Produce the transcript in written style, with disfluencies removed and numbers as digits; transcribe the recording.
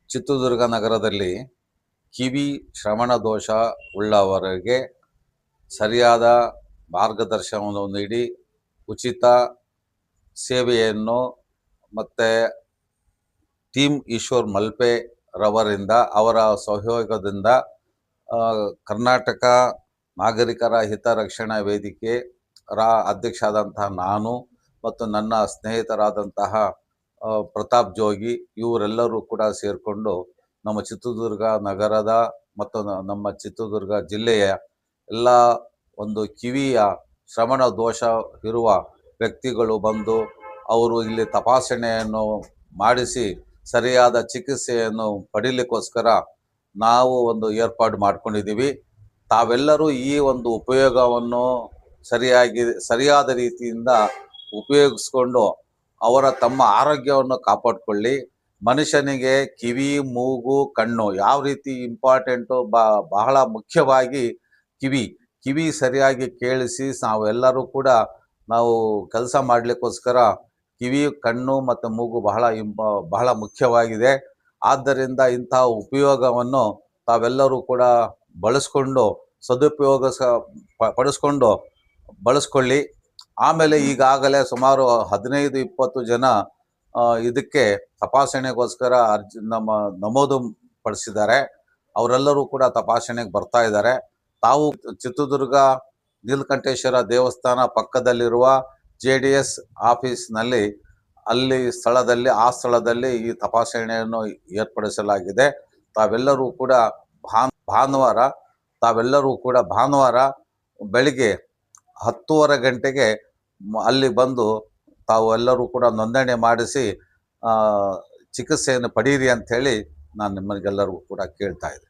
ಚಿತ್ರದುರ್ಗ ನಗರದಲ್ಲಿ ಕಿವಿ ಶ್ರವಣ ದೋಷ ಉಳ್ಳವರಿಗೆ ಸರಿಯಾದ ಮಾರ್ಗದರ್ಶನವನ್ನು ನೀಡಿ ಉಚಿತ ಸೇವೆಯನ್ನು ಮತ್ತು ಟೀಮ್ ಈಶ್ವರ್ ಮಲ್ಪೆ ರವರಿಂದ ಅವರ ಸಹಯೋಗದಿಂದ ಕರ್ನಾಟಕ ನಾಗರಿಕರ ಹಿತರಕ್ಷಣಾ ವೇದಿಕೆ ಅಧ್ಯಕ್ಷ ಆದಂತಹ ನಾನು ಮತ್ತು ನನ್ನ ಸ್ನೇಹಿತರಾದಂತಹ ಪ್ರತಾಪ್ ಜೋಗಿ ಇವರೆಲ್ಲರೂ ಕೂಡ ಸೇರಿಕೊಂಡು ನಮ್ಮ ಚಿತ್ರದುರ್ಗ ನಗರದ ಮತ್ತು ನಮ್ಮ ಚಿತ್ರದುರ್ಗ ಜಿಲ್ಲೆಯ ಎಲ್ಲ ಒಂದು ಕಿವಿಯ ಶ್ರವಣ ದೋಷ ಇರುವ ವ್ಯಕ್ತಿಗಳು ಬಂದು ಅವರು ಇಲ್ಲಿ ತಪಾಸಣೆಯನ್ನು ಮಾಡಿಸಿ ಸರಿಯಾದ ಚಿಕಿತ್ಸೆಯನ್ನು ಪಡೀಲಿಕ್ಕೋಸ್ಕರ ನಾವು ಒಂದು ಏರ್ಪಾಡು ಮಾಡ್ಕೊಂಡಿದ್ದೀವಿ. ತಾವೆಲ್ಲರೂ ಈ ಒಂದು ಉಪಯೋಗವನ್ನು ಸರಿಯಾದ ರೀತಿಯಿಂದ ಉಪಯೋಗಿಸ್ಕೊಂಡು ಅವರ ತಮ್ಮ ಆರೋಗ್ಯವನ್ನು ಕಾಪಾಡಿಕೊಳ್ಳಿ. ಮನುಷ್ಯನಿಗೆ ಕಿವಿ, ಮೂಗು, ಕಣ್ಣು ಯಾವ ರೀತಿ ಇಂಪಾರ್ಟೆಂಟು, ಬಹಳ ಮುಖ್ಯವಾಗಿ ಕಿವಿ ಸರಿಯಾಗಿ ಕೇಳಿಸಿ ನಾವೆಲ್ಲರೂ ಕೂಡ ನಾವು ಕೆಲಸ ಮಾಡಲಿಕ್ಕೋಸ್ಕರ ಕಿವಿ, ಕಣ್ಣು ಮತ್ತು ಮೂಗು ಬಹಳ ಮುಖ್ಯವಾಗಿದೆ. ಆದ್ದರಿಂದ ಇಂತಹ ಉಪಯೋಗವನ್ನು ತಾವೆಲ್ಲರೂ ಕೂಡ ಬಳಸ್ಕೊಳ್ಳಿ. ಆಮೇಲೆ ಈಗಾಗಲೇ ಸುಮಾರು 15-20 ಜನ ಇದಕ್ಕೆ ತಪಾಸಣೆಗೋಸ್ಕರ ನಮೂದು ಪಡಿಸಿದ್ದಾರೆ. ಅವರೆಲ್ಲರೂ ಕೂಡ ತಪಾಸಣೆಗೆ ಬರ್ತಾ ಇದ್ದಾರೆ. ತಾವು ಚಿತ್ರದುರ್ಗ ನೀಲಕಂಠೇಶ್ವರ ದೇವಸ್ಥಾನ ಪಕ್ಕದಲ್ಲಿರುವ JDS ಆಫೀಸ್ನಲ್ಲಿ ಆ ಸ್ಥಳದಲ್ಲಿ ಈ ತಪಾಸಣೆಯನ್ನು ಏರ್ಪಡಿಸಲಾಗಿದೆ. ತಾವೆಲ್ಲರೂ ಕೂಡ ಭಾನುವಾರ ಬೆಳಿಗ್ಗೆ 10:30 ಗಂಟೆಗೆ ಅಲ್ಲಿ ಬಂದು ತಾವು ಎಲ್ಲರೂ ಕೂಡ ನೋಂದಣಿ ಮಾಡಿಸಿ ಚಿಕಿತ್ಸೆಯನ್ನು ಪಡೀರಿ ಅಂಥೇಳಿ ನಾನು ನಿಮಗೆಲ್ಲರಿಗೂ ಕೂಡ ಕೇಳ್ತಾ ಇದ್ದೆ.